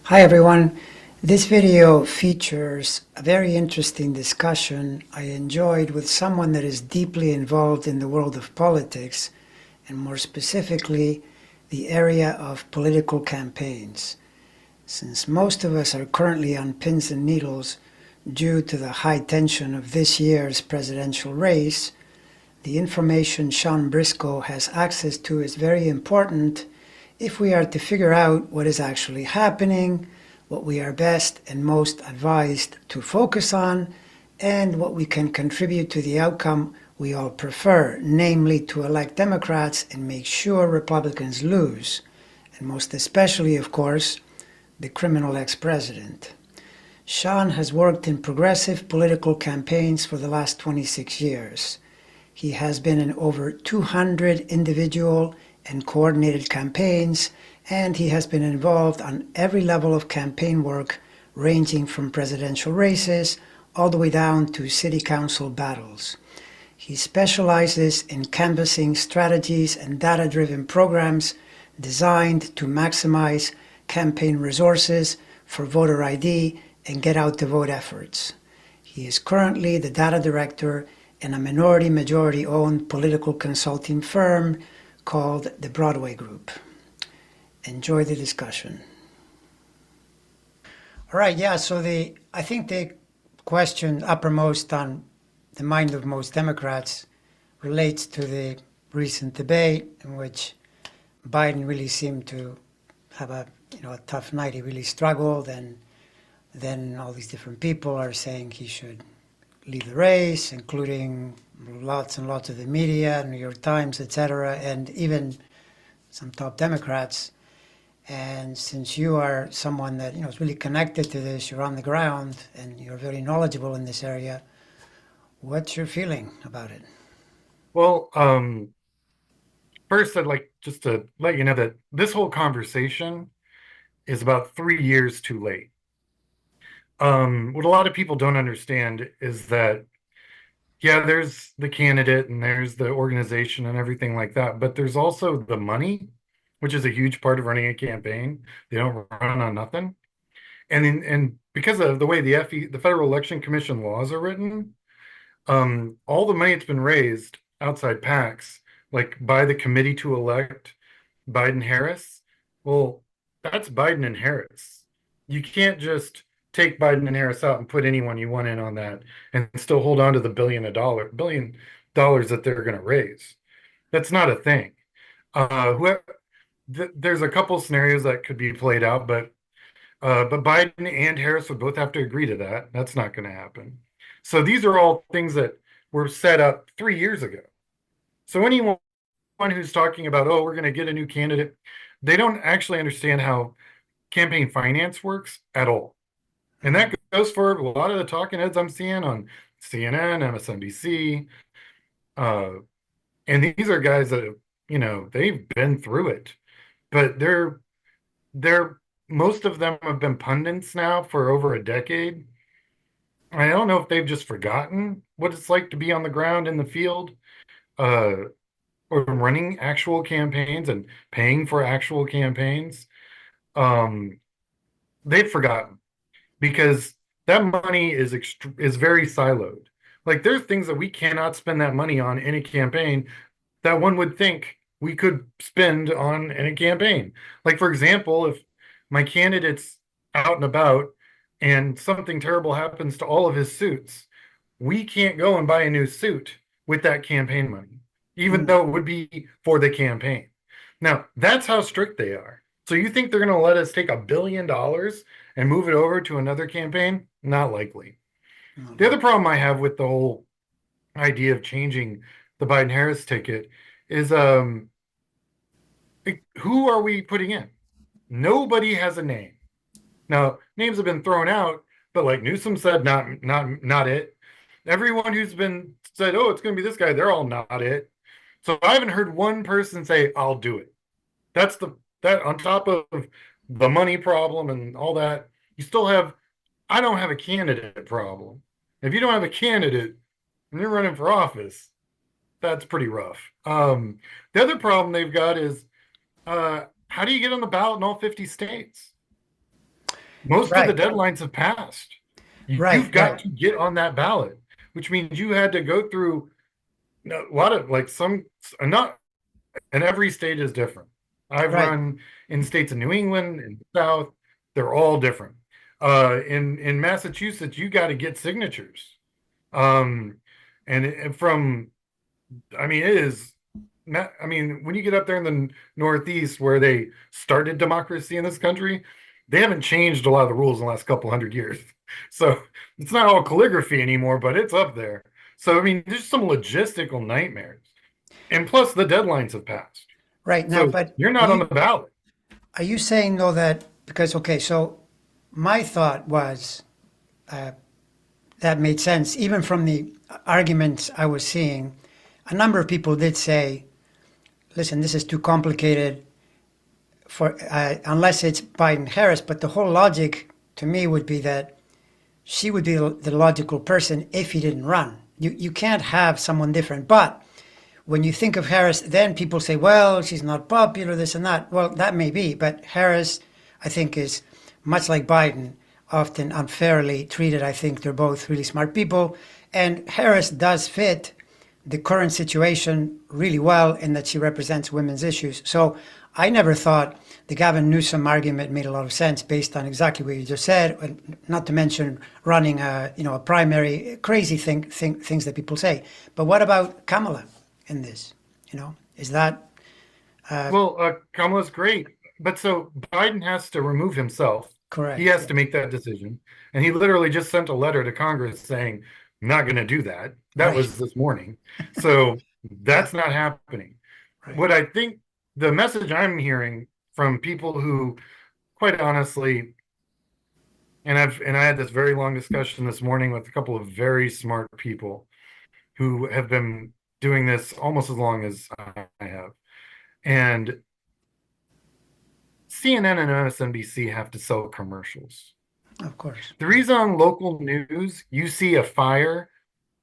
Hi everyone. This video features a very interesting discussion I enjoyed with someone that is deeply involved in the world of politics, and more specifically, the area of political campaigns. Since most of us are currently on pins and needles due to the high tension of this year's presidential race, the information Sean Briscoe has access to is very important if we are to figure out what is actually happening, what we are best and most advised to focus on, and what we can contribute to the outcome we all prefer, namely to elect Democrats and make sure Republicans lose, and most especially, of course, the criminal ex-president. Sean has worked in progressive political campaigns for the last 26 years. He has been in over 200 individual and coordinated campaigns, and he has been involved on every level of campaign work, ranging from presidential races all the way down to city council battles. He specializes in canvassing strategies and data-driven programs designed to maximize campaign resources for voter ID and get-out-the-vote efforts. He is currently the data director in a minority-majority-owned political consulting firm called the Broadway Group. Enjoy the discussion. All right, yeah, so I think the question uppermost on the mind of most Democrats relates to the recent debate in which Biden really seemed to have a tough night. He really struggled, and then all these different people are saying he should leave the race, including lots and lots of the media, New York Times, etc., and even some top Democrats. And since you are someone that is really connected to this, you're on the ground and you're very knowledgeable in this area, what's your feeling about it? Well, first, I'd like just to let you know that this whole conversation is about 3 years too late. What a lot of people don't understand is that, yeah, there's the candidate and there's the organization and everything like that, but there's also the money, which is a huge part of running a campaign. They don't run on nothing. And because of the way the Federal Election Commission laws are written, all the money that's been raised outside PACs, like by the committee to elect Biden Harris, well, that's Biden and Harris. You can't just take Biden and Harris out and put anyone you want in on that and still hold on to the billion dollars that they're going to raise. That's not a thing. Whoever, there's a couple scenarios that could be played out, but Biden and Harris would both have to agree to that. That's not going to happen. So these are all things that were set up 3 years ago. So anyone who's talking about, oh, we're going to get a new candidate, they don't actually understand how campaign finance works at all. And that goes for a lot of the talking heads I'm seeing on CNN, MSNBC. Uh, and these are guys that, they've been through it, but they're most of them have been pundits now for over a decade. I don't know if they've just forgotten what it's like to be on the ground in the field, uh, or running actual campaigns and paying for actual campaigns. Um, they've forgotten because that money is very siloed. Like there's things that we cannot spend that money on in a campaign that one would think we could spend on in a campaign. Like for example, if my candidate's out and about and something terrible happens to all of his suits, we can't go and buy a new suit with that campaign money, even Mm. though it would be for the campaign. Now, that's how strict they are. So you think they're going to let us take $1 billion and move it over to another campaign? Not likely. The Okay. other problem I have with the whole idea of changing the Biden Harris ticket is who are we putting in? Nobody has a name. Now, names have been thrown out, but like Newsom said, not it. Everyone who's been said, oh, it's going to be this guy, they're all not it. So I haven't heard one person say, I'll do it. That's that on top of the money problem and all that, you still have, I don't have a candidate problem. If you don't have a candidate and you're running for office, that's pretty rough. The other problem they've got is how do you get on the ballot in all 50 states? Most of the Right, deadlines have passed. right, You've got right, to get on that ballot, which means you had to go through a lot of like some, not, and every state is different. I've right, run in states in New England, in the South, they're all different. In Massachusetts, you got to get signatures. Um, and from, I mean, it is not, I mean, when you get up there in the Northeast where they started democracy in this country, they haven't changed a lot of the rules in the last couple hundred years. So it's not all calligraphy anymore, but it's up there. So, I mean, there's some logistical nightmares. And plus, the deadlines have passed. right. Now, So but you're not on the ballot. are you saying though that because okay, so my thought was that made sense even from the arguments I was seeing. A number of people did say, "Listen, this is too complicated for unless it's Biden Harris." But the whole logic to me would be that she would be the logical person if he didn't run. You can't have someone different. But when you think of Harris, then people say, well, she's not popular, this and that. Well, that may be, but Harris, I think, is much like Biden, often unfairly treated. I think they're both really smart people. And Harris does fit the current situation really well in that she represents women's issues. So I never thought the Gavin Newsom argument made a lot of sense based on exactly what you just said, and not to mention running a primary, crazy things that people say. But what about Kamala in this? Is that Well, Kamala's great. But so Biden has to remove himself. He correct? has to make that decision. And he literally just sent a letter to Congress saying, I'm not going to do that. That Right. was this morning. So Yeah. that's not happening. Right. What I think the message I'm hearing from people who, quite honestly, and I had this very long discussion this morning with a couple of very smart people who have been doing this almost as long as I have. And CNN and MSNBC have to sell commercials. Of course. The reason on local news you see a fire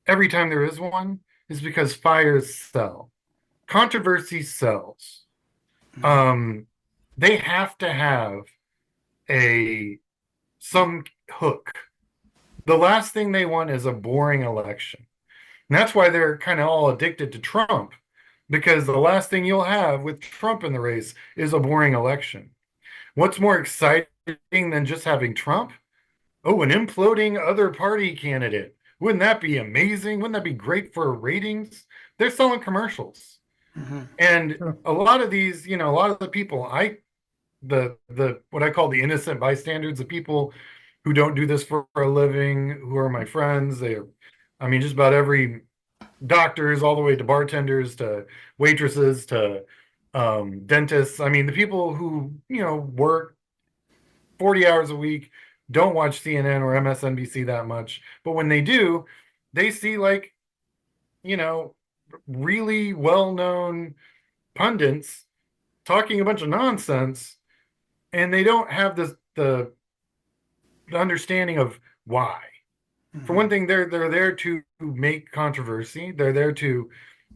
every time there is one is because fires sell. Controversy sells. Um, they have to have a some hook. The last thing they want is a boring election. And that's why they're kind of all addicted to Trump, because the last thing you'll have with Trump in the race is a boring election. What's more exciting than just having Trump? Oh, an imploding other party candidate. Wouldn't that be amazing? Wouldn't that be great for ratings? They're selling commercials. Mm-hmm. And Sure. a lot of these, a lot of the people, the what I call the innocent bystanders, the people who don't do this for a living, who are my friends, I mean, just about every doctors all the way to bartenders to waitresses to dentists. I mean, the people who, work 40 hours a week, don't watch CNN or MSNBC that much. But when they do, they see like, you know, really well-known pundits talking a bunch of nonsense, and they don't have the understanding of why. For Mm-hmm. one thing, they're there to make controversy. They're there to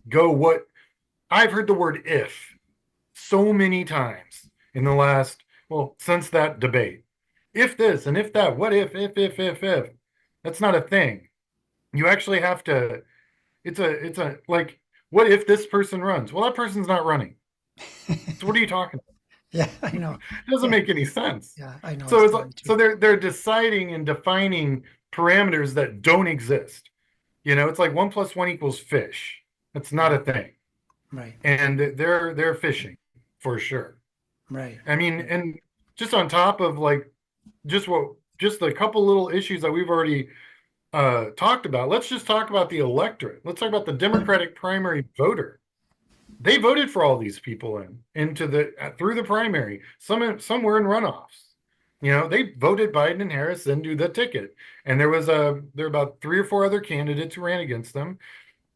go what I've heard the word if so many times in the last, well, since that debate. If this and if that, what if. That's not a thing. You actually have to, it's a like, what if this person runs? Well, that person's not running. So what are you talking about? Yeah, I know. It doesn't Yeah, make any sense. yeah, I know. So It's it's like, totally true. so they're deciding and defining parameters that don't exist. It's like 1 + 1 = fish. That's not a thing. Right, And they're fishing for sure. right. I mean, and just on top of like just a couple little issues that we've already talked about, let's just talk about the electorate. Let's talk about the Democratic primary voter. They voted for all these people into the through the primary. Some were in runoffs. They voted Biden and Harris into the ticket, and there were about 3 or 4 other candidates who ran against them.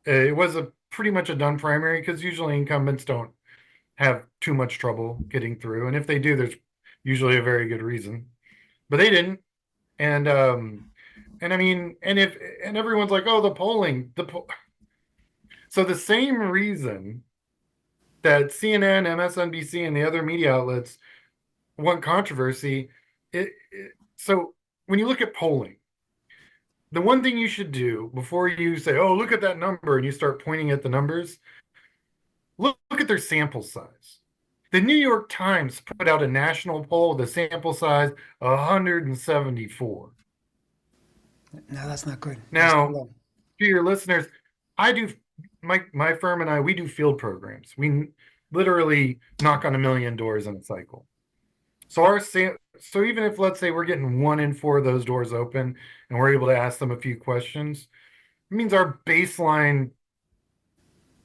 It was a pretty much a done primary because usually incumbents don't have too much trouble getting through, and if they do, there's usually a very good reason. But they didn't, and I mean, and everyone's like, oh, the polling, so the same reason that CNN, MSNBC, and the other media outlets want controversy, it So when you look at polling, the one thing you should do before you say, oh, look at that number, and you start pointing at the numbers, look at their sample size. The New York Times put out a national poll, the sample size 174. No, that's not good. That's too Now, low. to your listeners, I do my firm and I, we do field programs. We literally knock on 1 million doors in a cycle. So so even if, let's say, we're getting 1 in 4 of those doors open and we're able to ask them a few questions, it means our baseline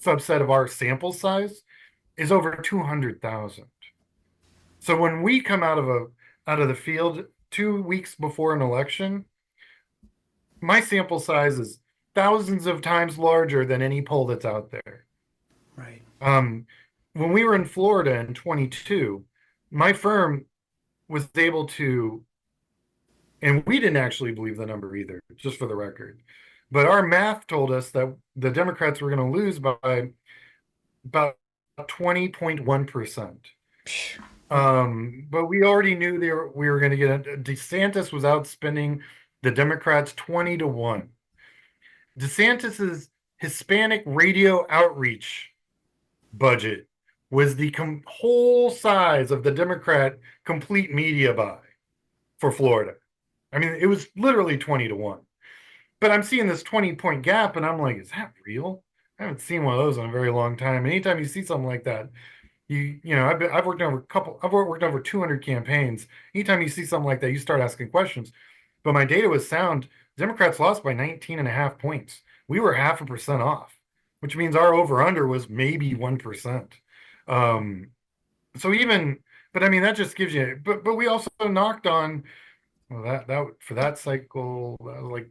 subset of our sample size is over 200,000. So when we come out of the field 2 weeks before an election, my sample size is thousands of times larger than any poll that's out there. Right. When we were in Florida in 22, my firm was able to, and we didn't actually believe the number either, just for the record, but our math told us that the Democrats were going to lose by about 20.1%. But we already knew we were going to get DeSantis was outspending the Democrats 20-1. DeSantis's Hispanic radio outreach budget was the whole size of the Democrat complete media buy for Florida. I mean, it was literally 20-1. But I'm seeing this 20-point gap, and I'm like, is that real? I haven't seen one of those in a very long time. Anytime you see something like that, I've worked over 200 campaigns. Anytime you see something like that, you start asking questions. But my data was sound. Democrats lost by 19.5 points. We were 0.5% off, which means our over under was maybe 1%. So but I mean, that just gives you, but we also knocked on, well, that for that cycle, that was like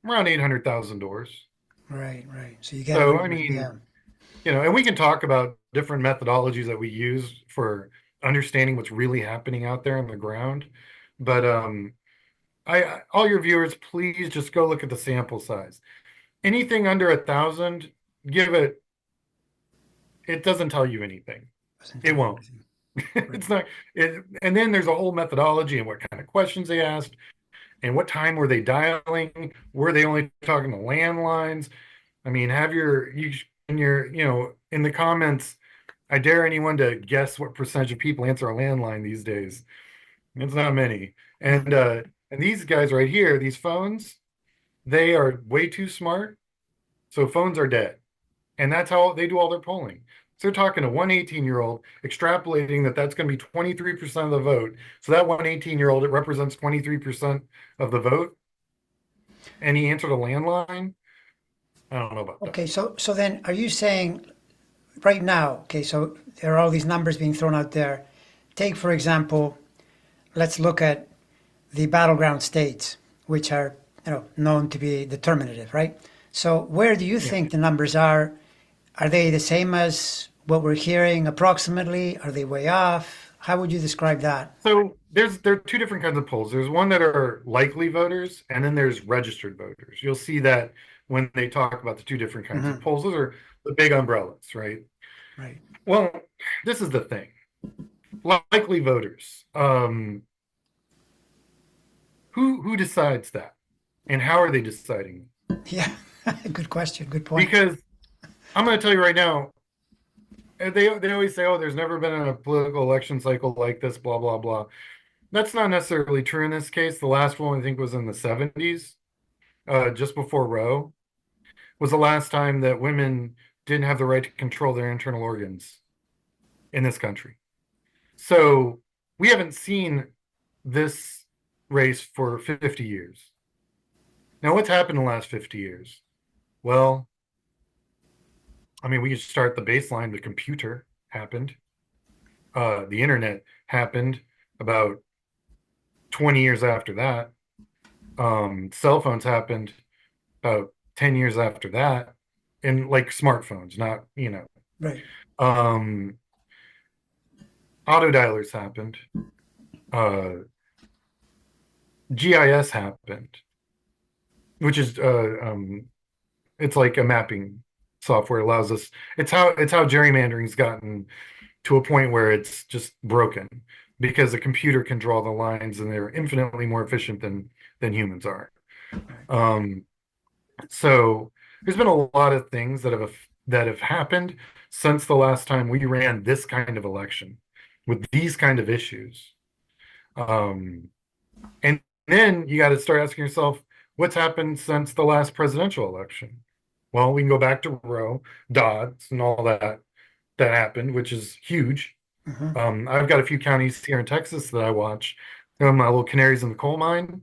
around 800,000 doors. Right, right. So you get a So, little I bit, mean, yeah. and we can talk about different methodologies that we use for understanding what's really happening out there on the ground. But all your viewers, please just go look at the sample size. Anything under 1,000, give it. It doesn't tell you anything. Doesn't It tell you won't. anything. Right. It's not. And then there's a whole methodology and what kind of questions they asked, and what time were they dialing? Were they only talking to landlines? I mean, have in the comments, I dare anyone to guess what percentage of people answer a landline these days. It's not many. Mm. And these guys right here, these phones, they are way too smart. So phones are dead. And that's how they do all their polling. So they're talking to one 18-year-old, extrapolating that that's going to be 23% of the vote. So that one 18-year-old, it represents 23% of the vote. And he answered a landline. I don't know about that. Okay, so then are you saying right now, okay, so there are all these numbers being thrown out there. Take, for example, let's look at the battleground states, which are, known to be determinative, right? So where do you Yeah. think the numbers are? Are they the same as what we're hearing approximately? Are they way off? How would you describe that? So there are two different kinds of polls. There's one that are likely voters, and then there's registered voters. You'll see that when they talk about the two different kinds of Hmm. polls. Those are the big umbrellas, right? Right. Well, this is the thing. Likely voters. Who decides that? And how are they deciding? Yeah. Good question. Good point. Because I'm going to tell you right now, they always say, oh, there's never been a political election cycle like this, blah, blah, blah. That's not necessarily true in this case. The last one, I think, was in the 70s, just before Roe, was the last time that women didn't have the right to control their internal organs in this country. So we haven't seen this race for 50 years. Now, what's happened in the last 50 years? Well, I mean, we could start the baseline. The computer happened. The internet happened about 20 years after that. Cell phones happened about 10 years after that. And like smartphones, not, Right. um, auto dialers happened. GIS happened, which is it's like a mapping software. Allows us. It's how gerrymandering's gotten to a point where it's just broken. because a computer can draw the lines and they're infinitely more efficient than humans are. Right. Um, so there's been a lot of things that have happened since the last time we ran this kind of election with these kind of issues. And then you got to start asking yourself, what's happened since the last presidential election? Well, we can go back to Roe, Dodds, and all that happened, which is huge. Mm-hmm. I've got a few counties here in Texas that I watch. They're my little canaries in the coal mine.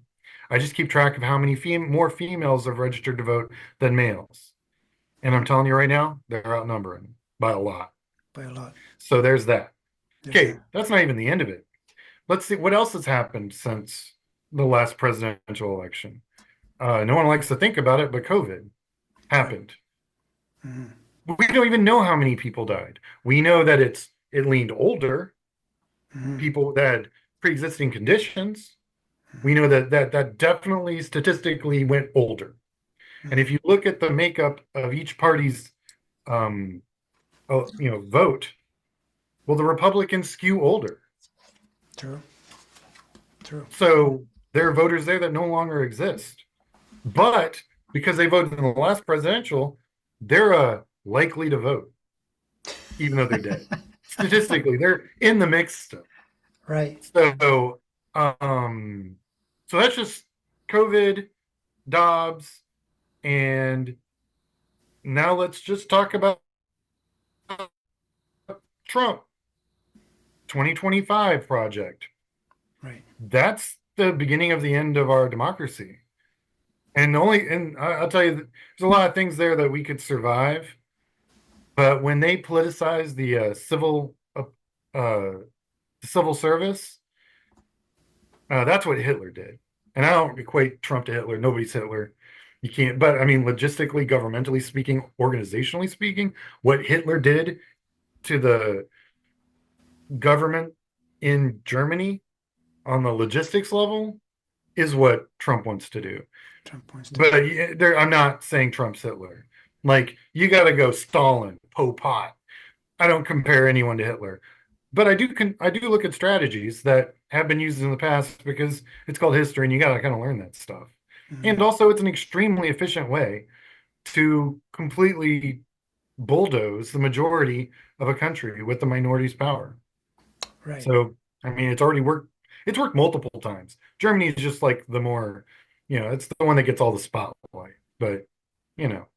I just keep track of how many more females have registered to vote than males. And I'm telling you right now, they're outnumbering by a lot. By a lot. So there's that. There's Okay, that. that's not even the end of it. Let's see what else has happened since the last presidential election. No one likes to think about it, but COVID Right. happened. Mm-hmm. We don't even know how many people died. We know that it leaned older, Mm-hmm. people that had pre-existing conditions. We know that definitely statistically went older. And Mm-hmm. if you look at the makeup of each party's vote, well, the Republicans skew older. True. True. So there are voters there that no longer exist. But because they voted in the last presidential, they're likely to vote, even though they're dead. Statistically, they're in the mix still. Right. So, um, so that's just COVID, Dobbs, and now let's just talk about Trump 2025 project. Right. That's the beginning of the end of our democracy. And I'll tell you, there's a lot of things there that we could survive. But when they politicize the civil service, that's what Hitler did. And I don't equate Trump to Hitler. Nobody's Hitler. You can't. But I mean, logistically, governmentally speaking, organizationally speaking, what Hitler did to the government in Germany on the logistics level is what Trump wants to do. Trump wants to But do. I'm not saying Trump's Hitler. Like, you got to go Stalin, Pol Pot. I don't compare anyone to Hitler, but I do look at strategies that have been used in the past because it's called history, and you got to kind of learn that stuff. Mm-hmm. And also, it's an extremely efficient way to completely bulldoze the majority of a country with the minority's power. Right. So, I mean, it's already worked. It's worked multiple times. Germany is just like the more, it's the one that gets all the spotlight. But, you know,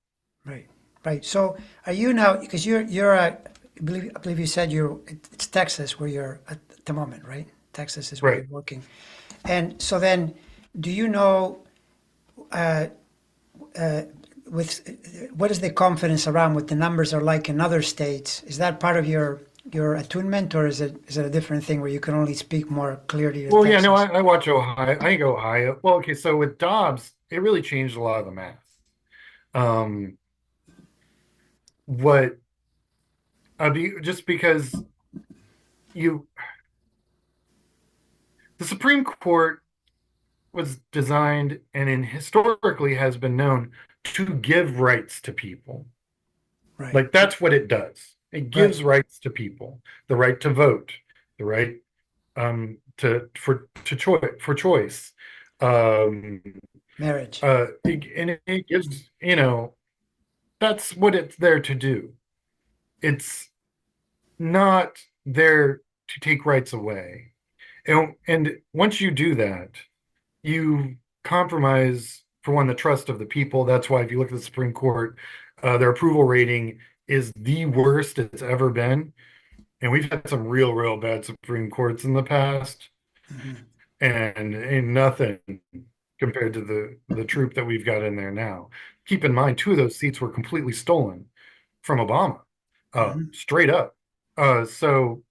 Right. Right. So are you now, because I believe you said it's Texas where you're at the moment, right? Texas is where right. you're working. And so then, do you know uh, uh, what is the confidence around what the numbers are like in other states? Is that part of your attunement, or is it a different thing where you can only speak more clearly to Well, yeah, no, Texas? I watch Ohio. I think Ohio. Well, okay, so with Dobbs, it really changed a lot of the math. Um, what just because you the Supreme Court was designed and historically has been known to give rights to people. Right. Like, that's what it does. It Right. gives rights to people, the right to vote, the right for choice. Um, Marriage. and it gives, that's what it's there to do. It's not there to take rights away. And once you do that, you compromise, for one, the trust of the people. That's why if you look at the Supreme Court, their approval rating is the worst it's ever been. And we've had some real bad Supreme Courts in the past, Hmm. and nothing compared to the troop that we've got in there now. Keep in mind, two of those seats were completely stolen from Obama, Hmm. straight up. So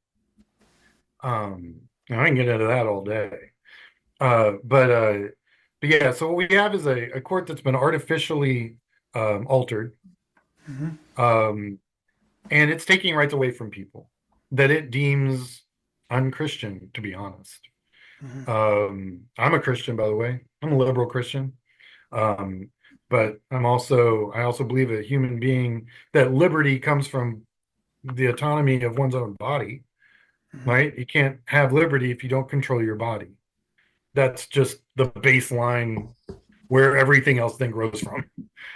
I can get into that all day. Uh, but uh, but yeah, so what we have is a court that's been artificially altered, Hmm. um, and it's taking rights away from people that it deems unchristian, to be honest. Hmm. I'm a Christian, by the way. I'm a liberal Christian. Um, but I also believe a human being, that liberty comes from the autonomy of one's own body. right? You can't have liberty if you don't control your body. That's just the baseline where everything else then grows from.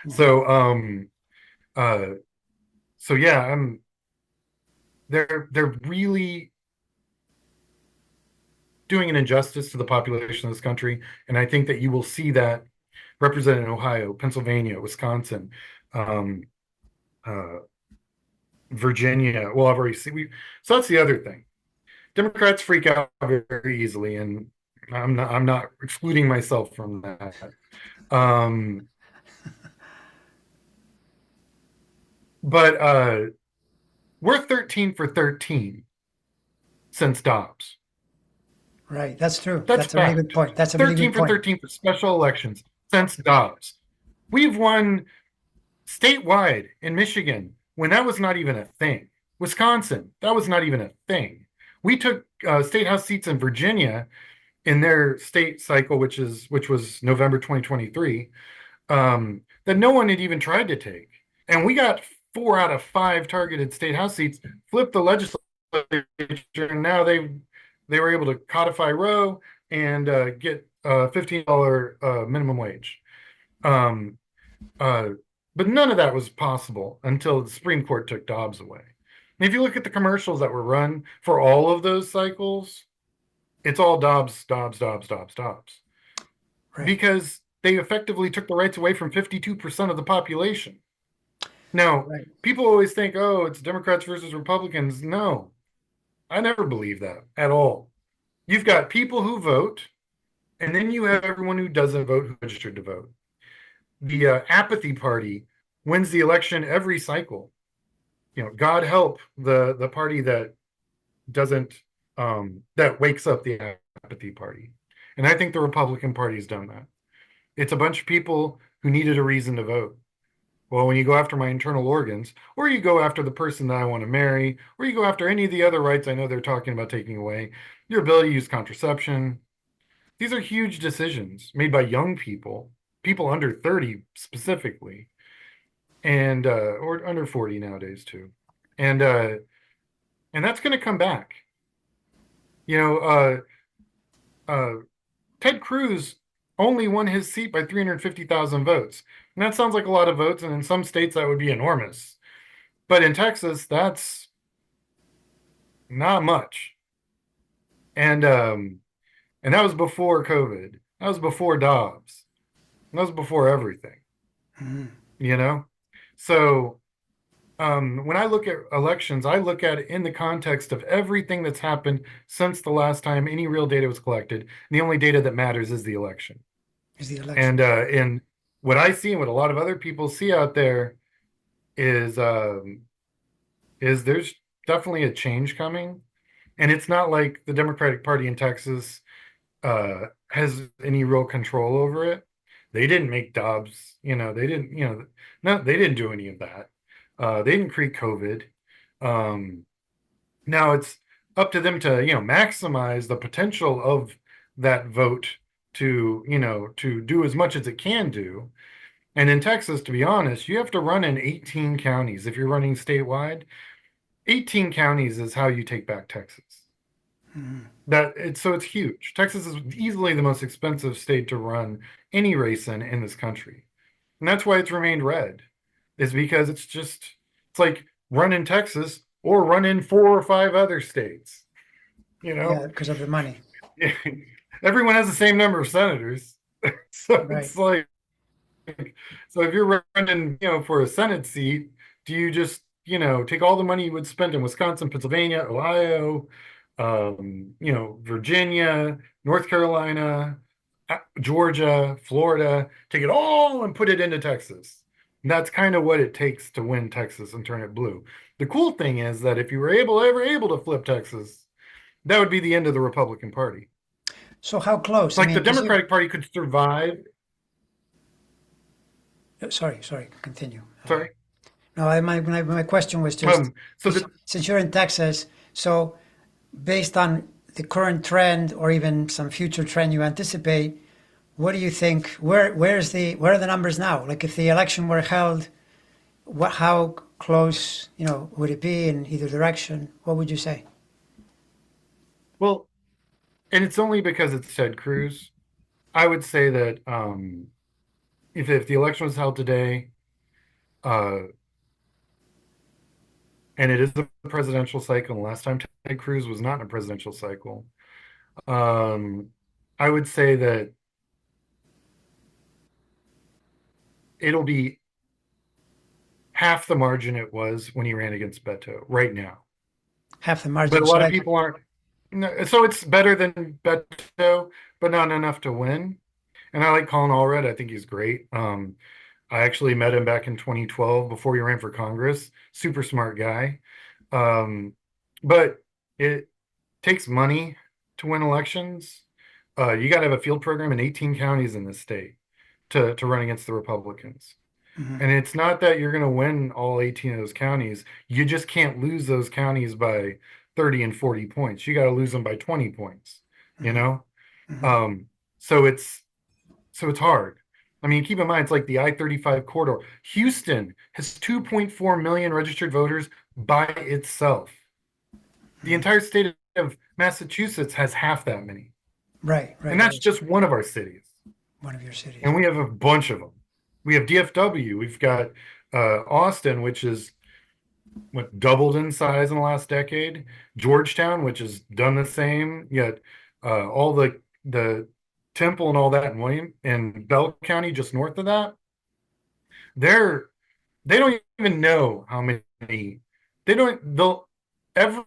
So, uh, so yeah, they're really doing an injustice to the population of this country, and I think that you will see that represented in Ohio, Pennsylvania, Wisconsin, um, uh, Virginia. Well, I've already seen. So that's the other thing. Democrats freak out very easily, and I'm not excluding myself from that. Um, but we're 13 for 13 since Dobbs. Right. That's true. That's That's a really good fact. point. That's a really 13 good for point. 13 for special elections since Dobbs. We've won statewide in Michigan when that was not even a thing. Wisconsin, that was not even a thing. We took state house seats in Virginia in their state cycle, which was November 2023, that no one had even tried to take. And we got 4 out of 5 targeted state house seats, flipped the legislature, and now they were able to codify Roe and get $15 minimum wage. Um, uh, but none of that was possible until the Supreme Court took Dobbs away. And if you look at the commercials that were run for all of those cycles, it's all Dobbs, Dobbs, Dobbs, Dobbs, Dobbs. Right. Because they effectively took the rights away from 52% of the population. Now, Right. people always think, oh, it's Democrats versus Republicans. No, I never believe that at all. You've got people who vote, and then you have everyone who doesn't vote who registered to vote. The apathy party wins the election every cycle. God help the party that doesn't that wakes up the apathy party. And I think the Republican Party has done that. It's a bunch of people who needed a reason to vote. Well, when you go after my internal organs, or you go after the person that I want to marry, or you go after any of the other rights I know they're talking about taking away, your ability to use contraception, these are huge decisions made by young people, people under 30 specifically, and or under 40 nowadays too. And that's going to come back. Ted Cruz only won his seat by 350,000 votes. And that sounds like a lot of votes, and in some states that would be enormous. But in Texas, that's not much. And that was before COVID. That was before Dobbs. That was before everything. So when I look at elections, I look at it in the context of everything that's happened since the last time any real data was collected. And the only data that matters is the election. And what I see and what a lot of other people see out there is there's definitely a change coming. And it's not like the Democratic Party in Texas has any real control over it. They didn't make Dobbs, they didn't, no, they didn't do any of that. They didn't create COVID. Now it's up to them to, maximize the potential of that vote to do as much as it can do. And in Texas, to be honest, you have to run in 18 counties. If you're running statewide, 18 counties is how you take back Texas. So it's huge. Texas is easily the most expensive state to run any race in this country. And that's why it's remained red, is because it's like run in Texas or run in 4 or 5 other states. Yeah, because of the money. Everyone has the same number of senators. So Right. it's like, so if you're running, for a Senate seat, do you just, take all the money you would spend in Wisconsin, Pennsylvania, Ohio, Virginia, North Carolina, Georgia, Florida, take it all and put it into Texas? And that's kind of what it takes to win Texas and turn it blue. The cool thing is that if you were ever able to flip Texas, that would be the end of the Republican Party. So how close? Like the Democratic Party could survive. Sorry, continue. Sorry. No, my question was just, so since you're in Texas, so based on the current trend or even some future trend you anticipate, what do you think? Where are the numbers now? Like if the election were held, how close would it be in either direction? What would you say? Well, and it's only because it's Ted Cruz. I would say that if the election was held today, uh, and it is a presidential cycle, and last time Ted Cruz was not in a presidential cycle, um, I would say that it'll be half the margin it was when he ran against Beto right now. Half the But margin. a So lot of like, people aren't. No, so it's better than Beto, but not enough to win. And I like Colin Allred. I think he's great. I actually met him back in 2012 before he ran for Congress. Super smart guy. Um, but it takes money to win elections. You got to have a field program in 18 counties in this state to run against the Republicans. mhm, And it's not that you're going to win all 18 of those counties. You just can't lose those counties by 30 and 40 points. You got to lose them by 20 points, you mhm, know? mhm. Um, so it's hard. I mean, keep in mind it's like the I-35 corridor. Houston has 2.4 million registered voters by itself. The entire state of Massachusetts has half that many. Right, And right. that's just one of our cities. One of your cities. And we have a bunch of them. We have DFW. We've got Austin, which is what doubled in size in the last decade. Georgetown, which has done the same. Yet all the Temple and all that in William and Bell County, just north of that, they're they don't even know how many. They don't. They'll every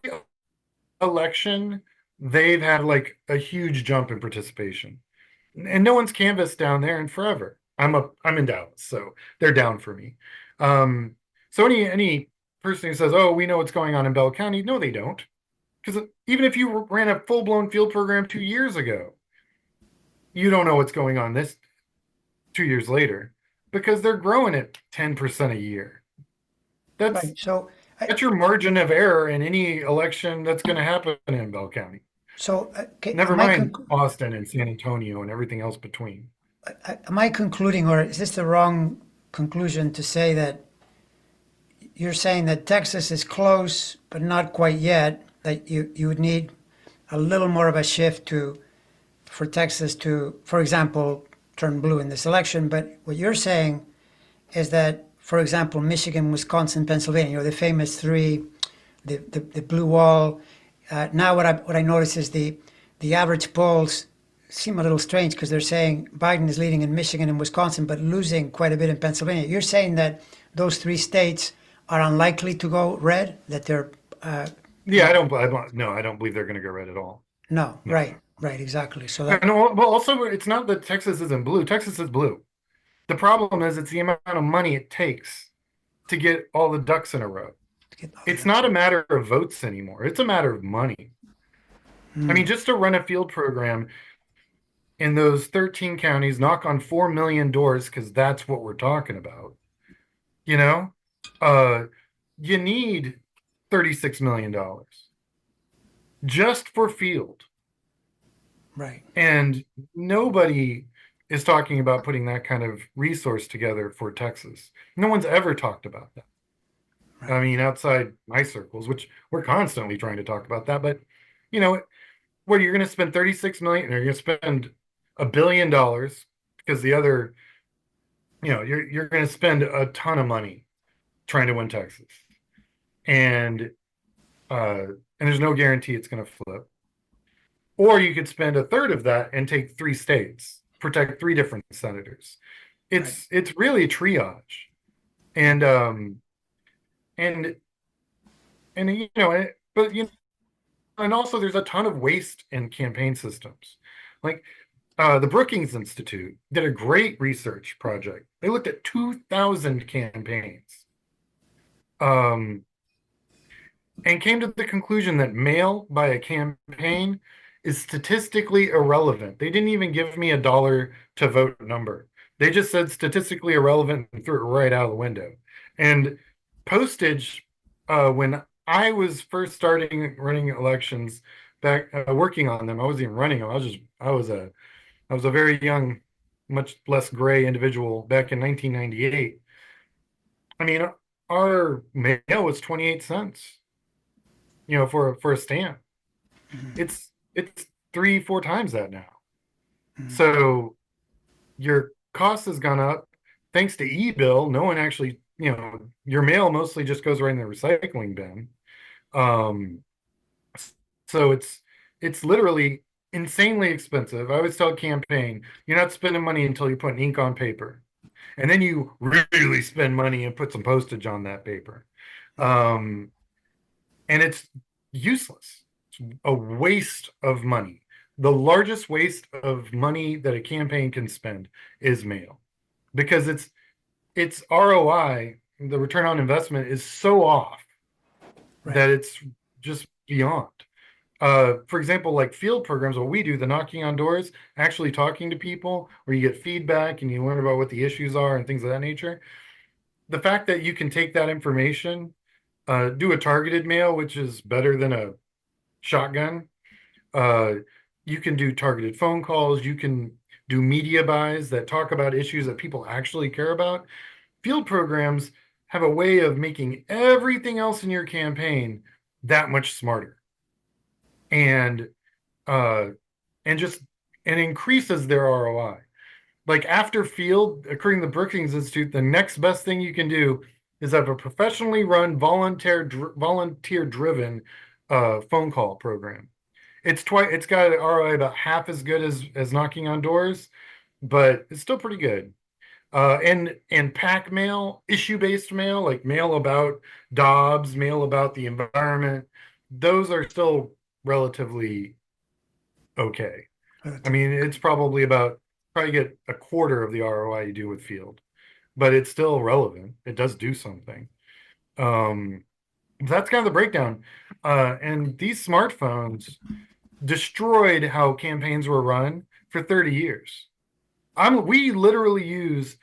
election they've had like a huge jump in participation, and no one's canvassed down there in forever. I'm in Dallas, so they're down for me. So any person who says, "Oh, we know what's going on in Bell County," no, they don't, because even if you ran a full blown field program 2 years ago, you don't know what's going on this 2 years later because they're growing at 10% a year. That's Right. So, I, that's your margin of error in any election that's going to happen in Bell County. okay, Never mind Austin and San Antonio and everything else between. am I concluding, or is this the wrong conclusion to say that you're saying that Texas is close, but not quite yet? That you would need a little more of a shift to for Texas to, for example, turn blue in this election. But what you're saying is that, for example, Michigan, Wisconsin, Pennsylvania, the famous three, the blue wall. Now, what I notice is the average polls seem a little strange because they're saying Biden is leading in Michigan and Wisconsin, but losing quite a bit in Pennsylvania. You're saying that those three states are unlikely to go red. That they're Yeah, no, I don't believe they're going to go red at all. no, No. right, right, exactly. So that And well, also, it's not that Texas isn't blue. Texas is blue. The problem is it's the amount of money it takes to get all the ducks in a row. get all It's that. not a matter of votes anymore. It's a matter of money. I mean, just to run a field program in those 13 counties, knock on 4 million doors, because that's what we're talking about, you know, uh, you need $36 million just for field. Right, And nobody is talking about putting that kind of resource together for Texas. No one's ever talked about that. I right, mean, outside my circles, which we're constantly trying to talk about that, but you know, where you're going to spend 36 million, or you're going to spend $1 billion because the other, you're going to spend a ton of money trying to win Texas, and and there's no guarantee it's going to flip. Or you could spend a third of that and take three states, protect three different senators. right, It's really triage, and and but and also there's a ton of waste in campaign systems. Like the Brookings Institute did a great research project. They looked at 2,000 campaigns um, and came to the conclusion that mail by a campaign is statistically irrelevant. They didn't even give me a dollar to vote number. They just said statistically irrelevant and threw it right out of the window. And postage, when I was first starting running elections back, working on them, I wasn't even running them. I was a very young, much less gray individual back in 1998. I mean, our mail was 28 cents, for a stamp. It's it's 3, 4 times that now. Mm. So your cost has gone up thanks to e-bill. No one actually, your mail mostly just goes right in the recycling bin. Um, so it's literally insanely expensive. I always tell campaign, you're not spending money until you're putting ink on paper. And then you really spend money and put some postage on that paper. Yeah. And it's useless. It's a waste of money. The largest waste of money that a campaign can spend is mail because it's ROI, the return on investment is so off Right. that it's just beyond. For example, like field programs, what we do, the knocking on doors, actually talking to people where you get feedback and you learn about what the issues are and things of that nature. The fact that you can take that information, do a targeted mail, which is better than a shotgun. Uh, you can do targeted phone calls. You can do media buys that talk about issues that people actually care about. Field programs have a way of making everything else in your campaign that much smarter and uh, and just and increases their ROI. Like after field, according to the Brookings Institute, the next best thing you can do is have a professionally run volunteer driven phone call program. It's got an ROI about half as good as knocking on doors, but it's still pretty good. And pack mail, issue-based mail, like mail about Dobbs, mail about the environment, those are still relatively okay. I Relatively. mean, it's probably get a quarter of the ROI you do with field, but it's still relevant. It does do something. Um, that's kind of the breakdown. And these smartphones destroyed how campaigns were run for 30 years. We literally use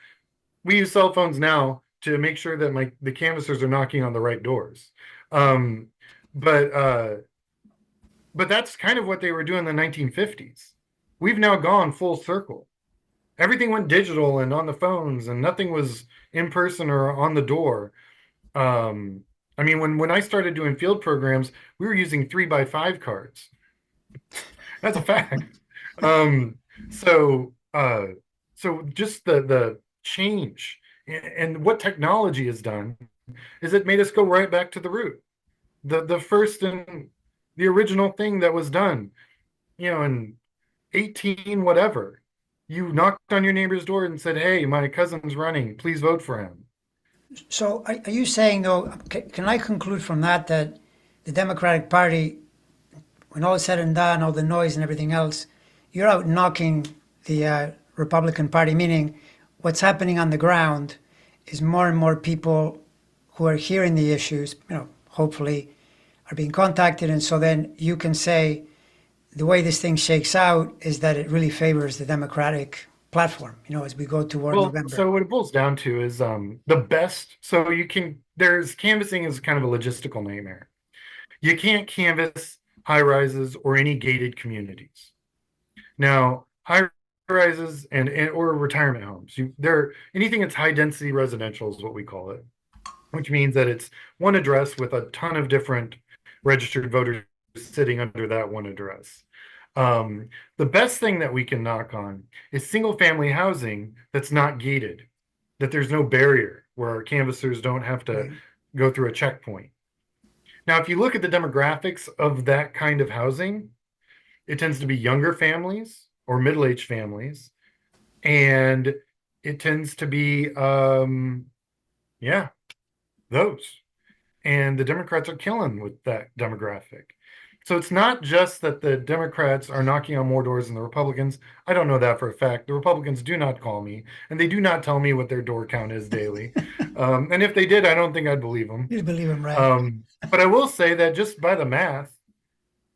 cell phones now to make sure that the canvassers are knocking on the right doors. Um, but uh, but that's kind of what they were doing in the 1950s. We've now gone full circle. Everything went digital and on the phones, and nothing was in person or on the door. Um, I mean, when I started doing field programs, we were using 3x5 cards. That's a fact. Um, so so just the change and what technology has done is it made us go right back to the root. The first and the original thing that was done, in 18 whatever. You knocked on your neighbor's door and said, "Hey, my cousin's running. Please vote for him." So are you saying, though, can I conclude from that that the Democratic Party, when all is said and done, all the noise and everything else, you're out knocking the Republican Party, meaning what's happening on the ground is more and more people who are hearing the issues, hopefully are being contacted. And so then you can say the way this thing shakes out is that it really favors the Democratic platform, as we go toward Well, November. so what it boils down to is the best. So there's canvassing is kind of a logistical nightmare. You can't canvass high rises or any gated communities. Now, high rises and or retirement homes, they're anything that's high density residential is what we call it, which means that it's one address with a ton of different registered voters sitting under that one address. Um, the best thing that we can knock on is single family housing that's not gated, that there's no barrier where our canvassers don't have to Right. go through a checkpoint. Now, if you look at the demographics of that kind of housing, it tends to be younger families or middle-aged families, and it tends to be, yeah, those. And the Democrats are killing with that demographic. So it's not just that the Democrats are knocking on more doors than the Republicans. I don't know that for a fact. The Republicans do not call me, and they do not tell me what their door count is daily. And if they did, I don't think I'd believe them. You believe him, right? But I will say that just by the math,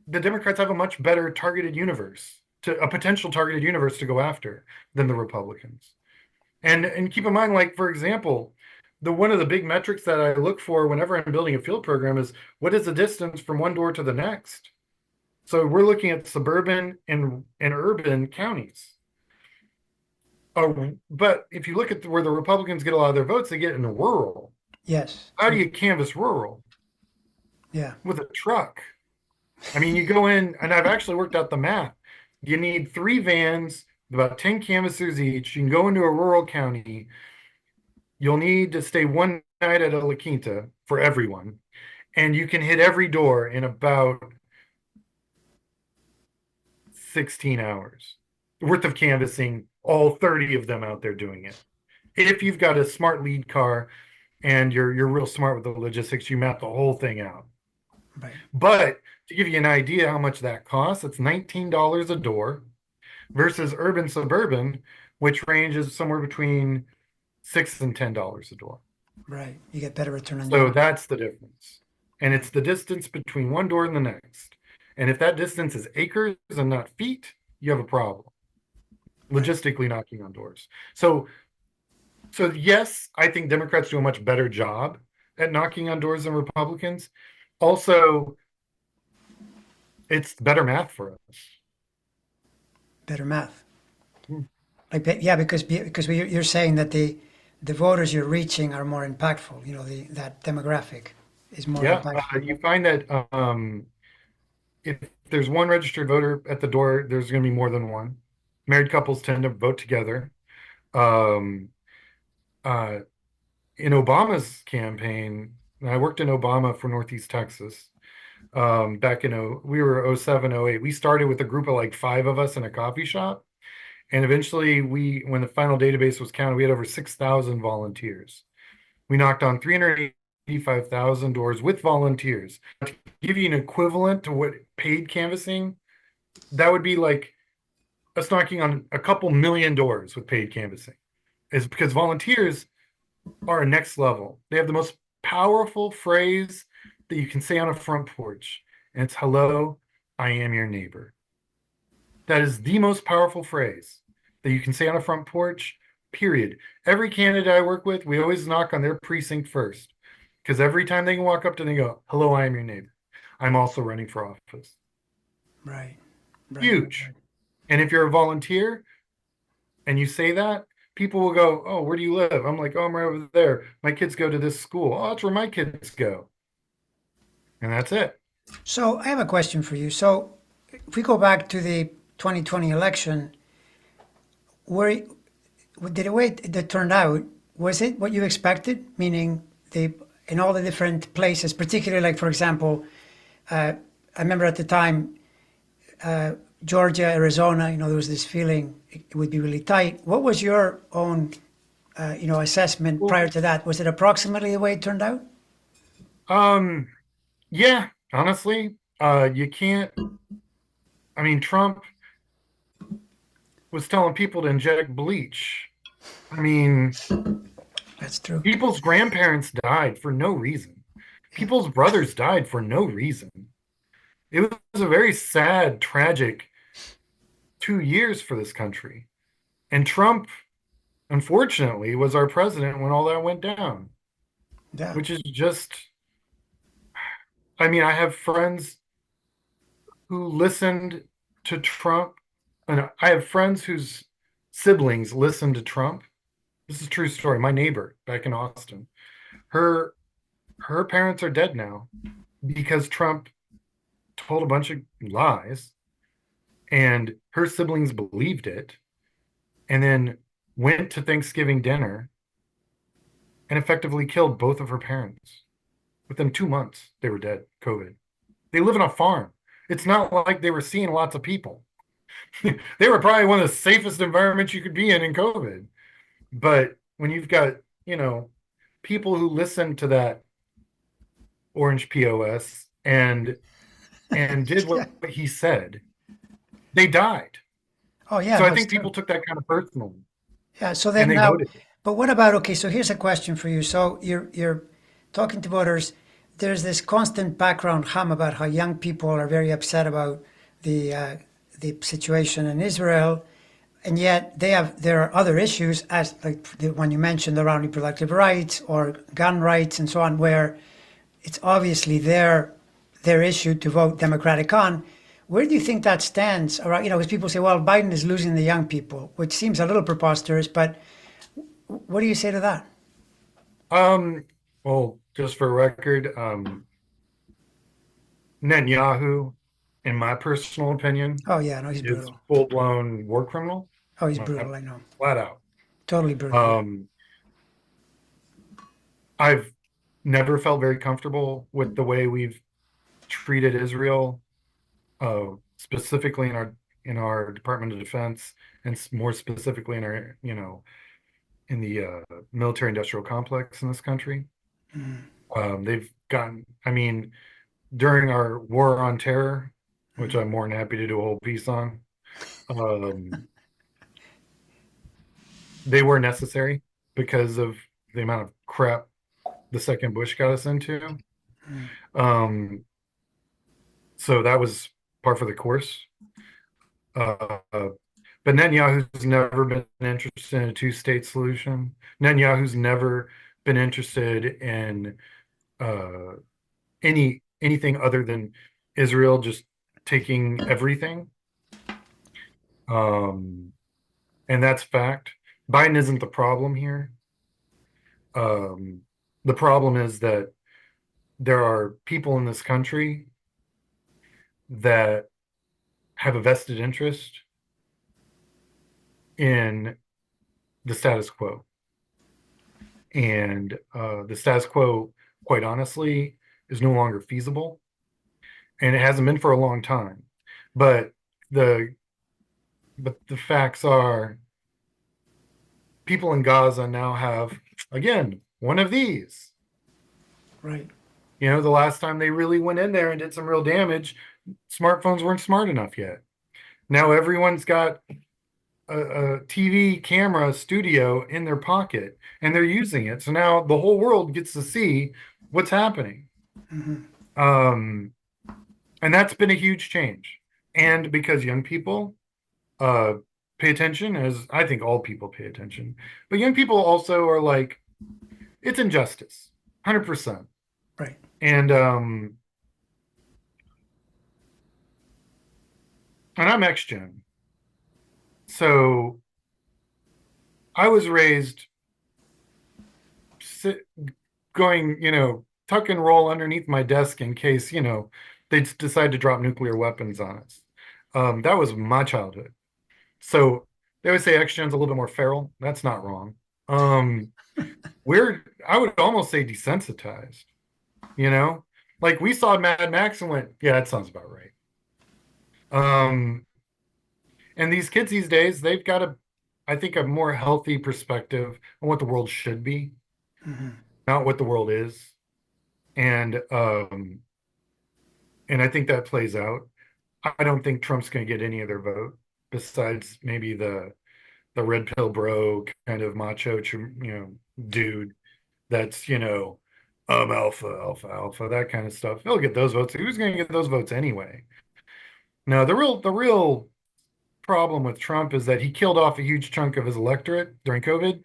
the Democrats have a much better targeted universe, to a potential targeted universe to go after than the Republicans. And keep in mind, like for example, the one of the big metrics that I look for whenever I'm building a field program is what is the distance from one door to the next. So we're looking at suburban and urban counties. But if you look at where the Republicans get a lot of their votes, they get in Yes. How do you canvass rural Yeah. with a truck? I mean, you go in, and I've actually worked out the math. You need 3 vans, about 10 canvassers each. You can go into a rural county. You'll need to stay one night at a La Quinta for everyone, and you can hit every door in about 16 hours worth of canvassing, all 30 of them out there doing it. If you've got a smart lead car and you're real smart with the logistics, you map the whole thing out. Right. But to give you an idea how much that costs, it's $19 a door versus urban suburban, which ranges somewhere between $6 and $10 a door. Right. You get better return on your So investment. that's the difference. And it's the distance between one door and the next. And if that distance is acres and not feet, you have a problem. Right. Logistically knocking on doors. So yes, I think Democrats do a much better job at knocking on doors than Republicans. Also, it's better math for us. Better math. Hmm. Like, yeah, because you're saying that the voters you're reaching are more impactful. You know, that demographic is more Yeah, impactful. you find that if there's one registered voter at the door, there's going to be more than one. Married couples tend to vote together. Um, uh, in Obama's campaign, I worked in Obama for Northeast Texas. Back in we were 07, 08. We started with a group of like 5 of us in a coffee shop. And eventually when the final database was counted, we had over 6,000 volunteers. We knocked on 385,000 doors with volunteers. To give you an equivalent to what paid canvassing, that would be like us knocking on a couple million doors with paid canvassing. Is because volunteers are a next level. They have the most powerful phrase that you can say on a front porch, and it's hello, I am your neighbor. That is the most powerful phrase that you can say on a front porch, period. Every candidate I work with, we always knock on their precinct first. Because every time they can walk up to them and go, hello, I am your neighbor. I'm also running for office. Right. Right. Huge. And if you're a volunteer and you say that, people will go, oh, where do you live? I'm like, oh, I'm right over there. My kids go to this school. Oh, that's where my kids go. And that's it. So I have a question for you. So if we go back to the 2020 election, where did the way that turned out, was it what you expected? Meaning the in all the different places, particularly like for example, I remember at the time Georgia, Arizona. You know, there was this feeling it would be really tight. What was your own assessment Well, prior to that? Was it approximately the way it turned out? um, yeah, honestly, you can't. I mean, Trump was telling people to inject bleach. I mean, That's true. people's grandparents died for no reason. Yeah. People's brothers died for no reason. It was a very sad, tragic 2 years for this country. And Trump, unfortunately, was our president when all that went down, Yeah. which is just, I mean, I have friends who listened to Trump, and I have friends whose siblings listened to Trump. This is a true story. My neighbor back in Austin, her her parents are dead now because Trump told a bunch of lies, and her siblings believed it, and then went to Thanksgiving dinner and effectively killed both of her parents. Within 2 months, they were dead, COVID. They live on a farm. It's not like they were seeing lots of people. They were probably one of the safest environments you could be in COVID. But when you've got, you know, people who listen to that orange POS and did what Yeah. he said, they died. Oh yeah, So I no, it's think true. people took that kind of personally Yeah. So and then they now, voted. but what about okay? So here's a question for you. So you're talking to voters. There's this constant background hum about how young people are very upset about the uh, the situation in Israel, and yet there are other issues as like the one you mentioned around reproductive rights or gun rights and so on, where it's obviously their issue to vote Democratic on. Where do you think that stands? Around, you know, because people say, well, Biden is losing the young people, which seems a little preposterous, but what do you say to that? Well, just for record, Netanyahu in my personal opinion, Oh yeah, no, he's is brutal. full-blown war criminal, Oh, he's uh, brutal. I know. flat out. Totally brutal. Um, I've never felt very comfortable with the way we've treated Israel, specifically in our Department of Defense, and more specifically in our, in the military industrial complex in this country. Mm, They've gotten, I mean, during our war on terror, which mm, I'm more than happy to do a whole piece on, um, they were necessary because of the amount of crap the second Bush got us into. mm. Um, so that was par for the course. Uh, but Netanyahu's never been interested in a two-state solution. Netanyahu's never been interested in uh, anything other than Israel just taking everything. Um, and that's fact. Biden isn't the problem here. Um, the problem is that there are people in this country that have a vested interest in the status quo. And the status quo, quite honestly, is no longer feasible. And it hasn't been for a long time. But the the facts are people in Gaza now have, again, one of these. Right. The last time they really went in there and did some real damage, smartphones weren't smart enough yet. Now everyone's got a TV camera studio in their pocket and they're using it. So now the whole world gets to see what's happening. Hmm. Um, and that's been a huge change. And because young people pay attention, as I think all people pay attention, but young people also are like, it's injustice, 100%. Right. And I'm X-Gen. So I was raised going, tuck and roll underneath my desk in case, they decide to drop nuclear weapons on us. That was my childhood. So they would say X-Gen's a little bit more feral. That's not wrong. Um, I would almost say desensitized, you know? Like we saw Mad Max and went, yeah, that sounds about right. Um, and these kids these days, they've got I think, a more healthy perspective on what the world should be, Hmm. not what the world is. And I think that plays out. I don't think Trump's going to get any other vote besides maybe the red pill bro kind of macho, dude that's, alpha, alpha, alpha, that kind of stuff. He'll get those votes. Who's going to get those votes anyway? No, the real problem with Trump is that he killed off a huge chunk of his electorate during COVID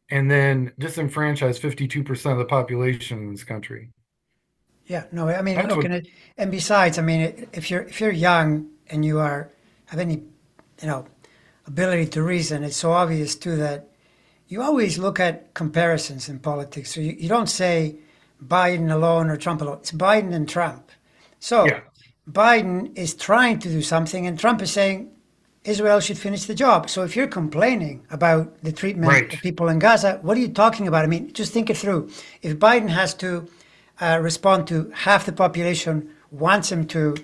and then disenfranchised 52% of the population in this country. Yeah. No. I mean, That's look, what, and besides, I mean, if you're young and you have any, ability to reason, it's so obvious too that you always look at comparisons in politics. So you don't say Biden alone or Trump alone. It's Biden and Trump. yeah, So Biden is trying to do something, and Trump is saying Israel should finish the job. So if you're complaining about the treatment right, of people in Gaza, what are you talking about? I mean, just think it through. If Biden has to respond to half the population wants him to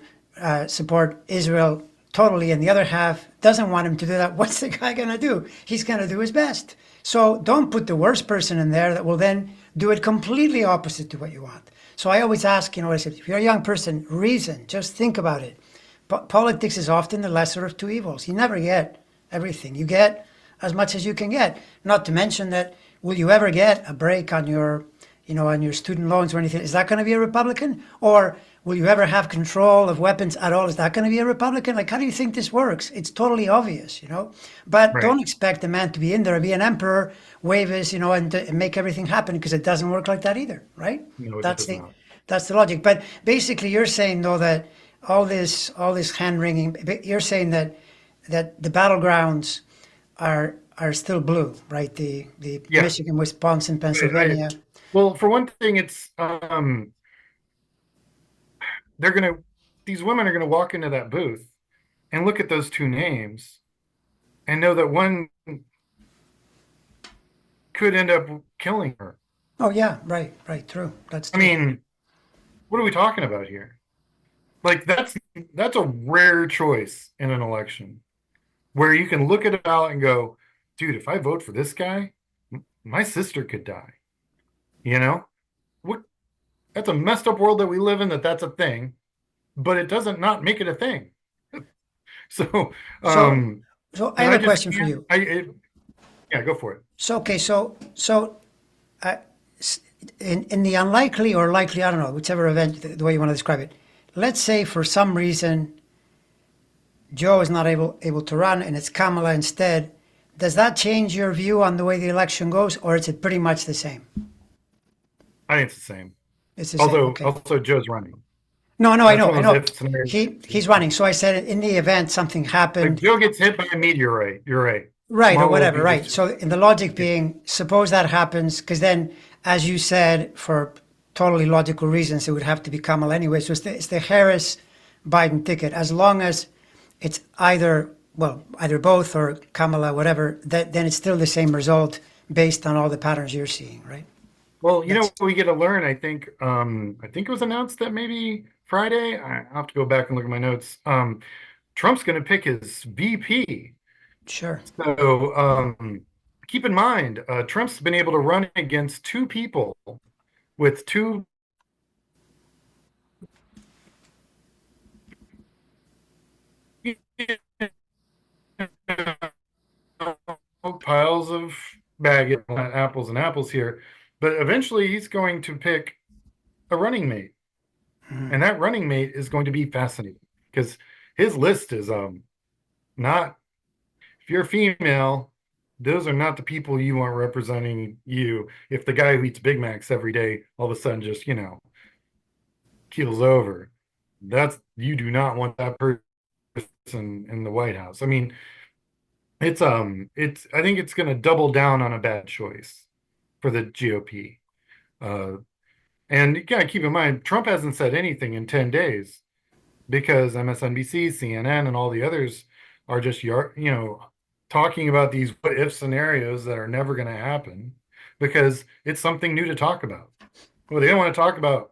support Israel totally, and the other half doesn't want him to do that, what's the guy going to do? He's going to do his best. So don't put the worst person in there that will then do it completely opposite to what you want. So I always ask, I said, if you're a young person, reason, just think about it. Politics is often the lesser of two evils. You never get everything. You get as much as you can get. Not to mention that, will you ever get a break on your, on your student loans or anything? Is that going to be a Republican? Or will you ever have control of weapons at all? Is that going to be a Republican? Like, how do you think this works? It's totally obvious. But right. don't expect a man to be in there, be an emperor, wave his, and make everything happen, because it doesn't work like that either, right? No, it That's does the not. that's the logic. But basically, you're saying though that all this hand wringing. You're saying that the battlegrounds are still blue, right? The Yeah. Michigan, Wisconsin, I, Pennsylvania. well, for one thing, it's they're gonna. these women are going to walk into that booth and look at those two names and know that one could end up killing her. Oh yeah, right, true. That's I true. mean, what are we talking about here? Like that's a rare choice in an election where you can look at a ballot and go, dude, if I vote for this guy, my sister could die. You know? What That's a messed up world that we live in, that's a thing, but it doesn't not make it a thing. So, So, so I and have I a just question for can't, you. yeah, go for it. So, okay, so uh, in the unlikely or likely, I don't know, whichever event, the way you want to describe it, let's say for some reason Joe is not able to run and it's Kamala instead. Does that change your view on the way the election goes, or is it pretty much the same? I think it's the same. It's the same. Although, Okay. also Joe's running. No, no, I That's know, one I of those know. if scenarios. He's running. So I said in the event something If happened, Joe gets hit by a meteorite, you're right. right, or Kamala will whatever, be the right. So in the logic being, suppose that happens, because then, as you said, for totally logical reasons, it would have to be Kamala anyway. So it's the Harris Biden ticket. As long as it's either, well, either both or Kamala, whatever, then it's still the same result based on all the patterns you're seeing, right? Well, That's we get to learn, I think it was announced that maybe Friday. I'll have to go back and look at my notes. Trump's going to pick his VP. sure. So keep in mind, Trump's been able to run against two people with two piles of baggage, apples and apples here. But eventually he's going to pick a running mate. Mhm. And that running mate is going to be fascinating because his list is not, if you're female, those are not the people you want representing you. If the guy who eats Big Macs every day all of a sudden just, keels over, you do not want that person in the White House. I mean, I think it's going to double down on a bad choice for the GOP. Uh, and you gotta keep in mind, Trump hasn't said anything in 10 days because MSNBC, CNN, and all the others are just, talking about these what if scenarios that are never going to happen because it's something new to talk about. Well, they don't want to talk about,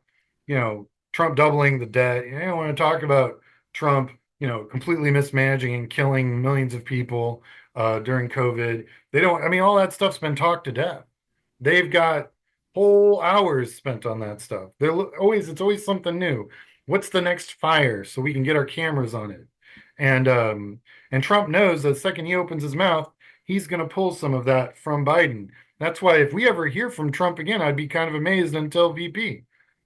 Trump doubling the debt. They don't want to talk about Trump, completely mismanaging and killing millions of people during COVID. They don't, I mean, all that stuff's been talked to death. They've got whole hours spent on that stuff. It's always something new. What's the next fire so we can get our cameras on it? And Trump knows that the second he opens his mouth, he's going to pull some of that from Biden. That's why if we ever hear from Trump again, I'd be kind of amazed until VP.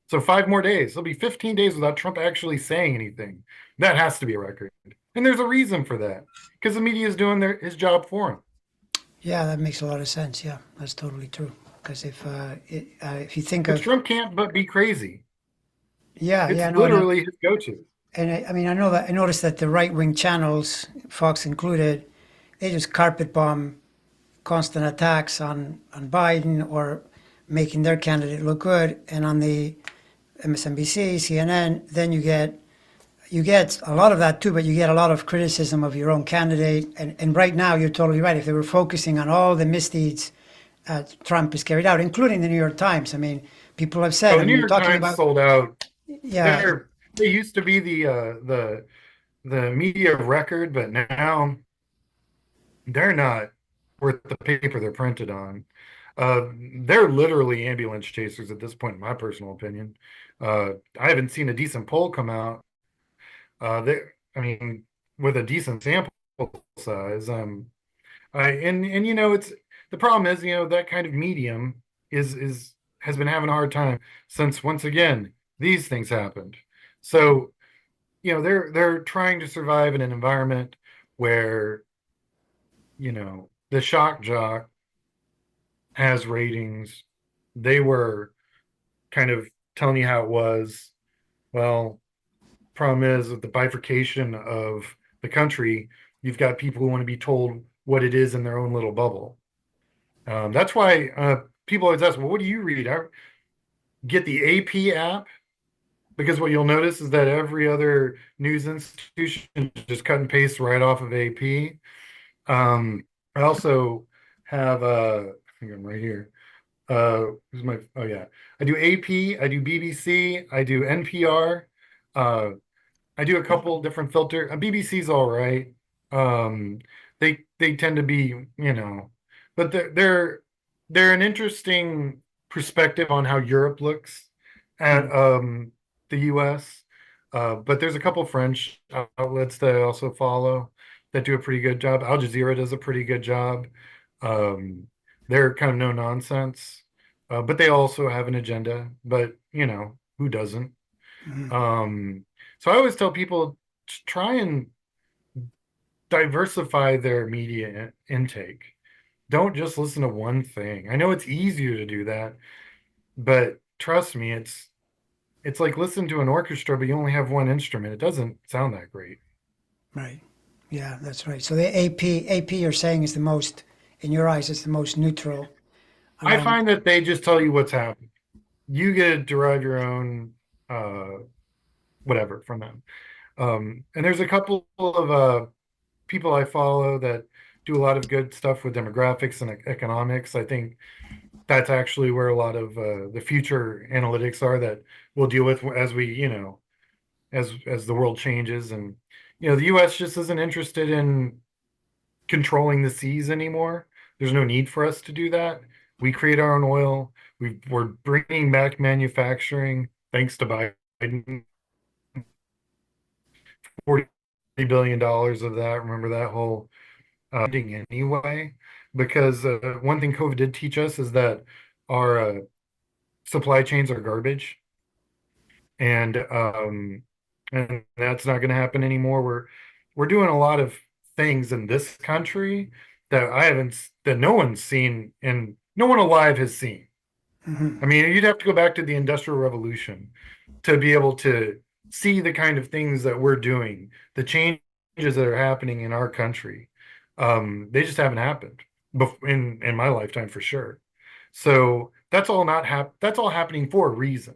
So 5 more days. It'll be 15 days without Trump actually saying anything. That has to be a record. And there's a reason for that because the media is doing his job for him. Yeah, that makes a lot of sense. Yeah, that's totally true. Because if you think Because of, Trump can't but be crazy. yeah, It's yeah, no, no, literally his go-to. and I mean, I noticed that the right wing channels, Fox included, they just carpet bomb constant attacks on Biden or making their candidate look good, and on the MSNBC, CNN, then you get a lot of that too, but you get a lot of criticism of your own candidate. And right now, you're totally right. If they were focusing on all the misdeeds Trump has carried out, including the New York Times, I mean, people have said, So I the New mean, York talking Times about, sold out. yeah, They used to be the media of record, but now they're not worth the paper they're printed on. They're literally ambulance chasers at this point, in my personal opinion. I haven't seen a decent poll come out. I mean, with a decent sample size. It's the problem is, that kind of medium is has been having a hard time since once again these things happened. So, they're trying to survive in an environment where, the shock jock has ratings. They were kind of telling you how it was. Well, problem is with the bifurcation of the country, you've got people who want to be told what it is in their own little bubble. That's why people always ask, well, what do you read? I get the AP app. because what you'll notice is that every other news institution just cut and paste right off of AP. I also have I think I'm right here. Who's my oh yeah. I do AP, I do BBC, I do NPR. Uh I do a couple different filter. BBC's all right. Um they tend to be, but they're an interesting perspective on how Europe looks at Mm. the US. But there's a couple French outlets that I also follow that do a pretty good job. Al Jazeera does a pretty good job. Um, they're kind of no nonsense, but they also have an agenda. But who doesn't? Mm. So I always tell people to try and diversify their media intake. Don't just listen to one thing. I know it's easier to do that, but trust me, it's like listening to an orchestra, but you only have one instrument. It doesn't sound that great. Right. Yeah, that's right. So the AP you're saying is the most, in your eyes, is the most neutral I along. find that they just tell you what's happening. You get to derive your own uh whatever from them. And there's a couple of people I follow that do a lot of good stuff with demographics and economics. I think that's actually where a lot of the future analytics are that we'll deal with as we, as the world changes. And the US just isn't interested in controlling the seas anymore. There's no need for us to do that. We create our own oil. We're bringing back manufacturing thanks to Biden. $40 billion of that. Remember that whole thing anyway? Because one thing COVID did teach us is that our supply chains are garbage, and that's not going to happen anymore. We're doing a lot of things in this country that I haven't that no one's seen and no one alive has seen. Mhm. I mean, you'd have to go back to the Industrial Revolution to be able to see the kind of things that we're doing, the changes that are happening in our country. They just haven't happened in my lifetime for sure. So that's all happening for a reason.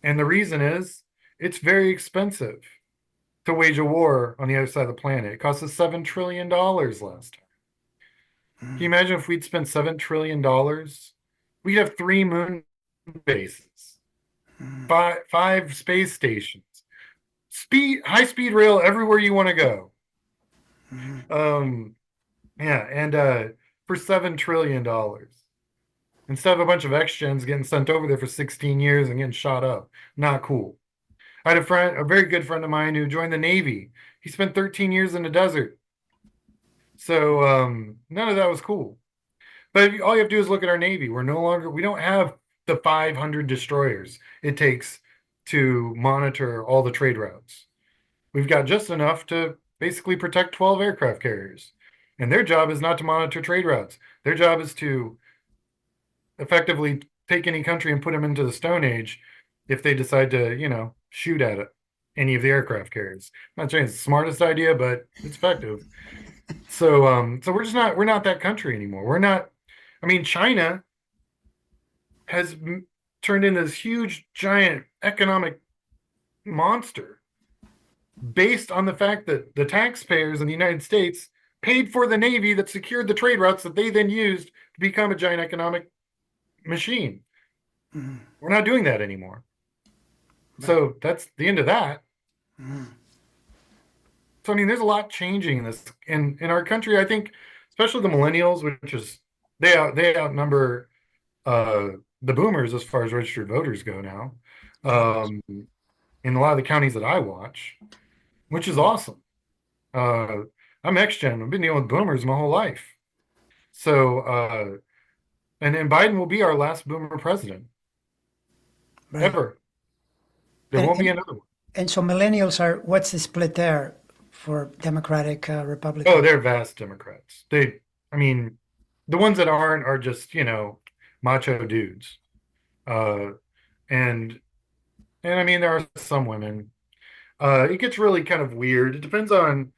And the reason is it's very expensive to wage a war on the other side of the planet. It cost us $7 trillion last time. Can you Mhm. imagine if we'd spent $7 trillion? We'd have three moon bases, Mhm. five space stations, high speed rail everywhere you want to go. Mhm. Um, yeah, and for $7 trillion instead of a bunch of X-gens getting sent over there for 16 years and getting shot up. Not cool. I had a very good friend of mine who joined the Navy. He spent 13 years in the desert. So none of that was cool. But all you have to do is look at our Navy. We don't have the 500 destroyers it takes to monitor all the trade routes. We've got just enough to basically protect 12 aircraft carriers. And their job is not to monitor trade routes. Their job is to effectively take any country and put them into the Stone Age if they decide to, shoot at it, any of the aircraft carriers. I'm not saying it's the smartest idea, but it's effective. So we're not that country anymore. We're not. I mean, China has turned into this huge, giant economic monster based on the fact that the taxpayers in the United States paid for the Navy that secured the trade routes that they then used to become a giant economic machine. Mhm. We're not doing that anymore. Right. So that's the end of that. Mhm. So I mean, there's a lot changing in this in our country. I think, especially the millennials, which is they outnumber uh, the boomers as far as registered voters go now, Yeah. in a lot of the counties that I watch, which is Mhm. awesome. Uh, I'm X-gen. I've been dealing with boomers my whole life. So and Biden will be our last boomer president Right. ever. There And, won't be and another one. and so millennials are, what's the split there for Democratic, Oh, Republican? they're vast Democrats. I mean, the ones that aren't are just, macho dudes. Uh, and I mean, there are some women. It gets really kind of weird. It depends on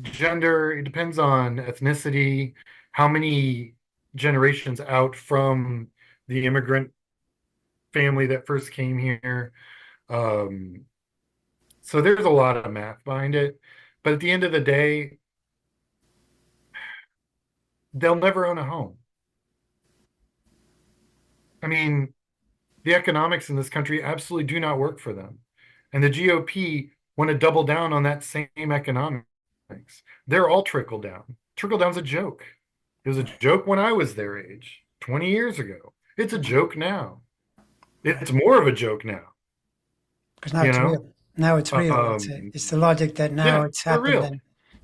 gender. It depends on ethnicity, how many generations out from the immigrant family that first came here. Um, so there's a lot of math behind it, but at the end of the day, they'll never own a home. I mean, the economics in this country absolutely do not work for them. And the GOP want to double down on that same economics. They're all trickle down. Trickle down's a joke. It was a Right. joke when I was their age, 20 years ago. It's a joke now. Right. It's more of a joke now, Because now you it's know? real. Now it's real. Um, It's the logic that now yeah, it's for happened, real. and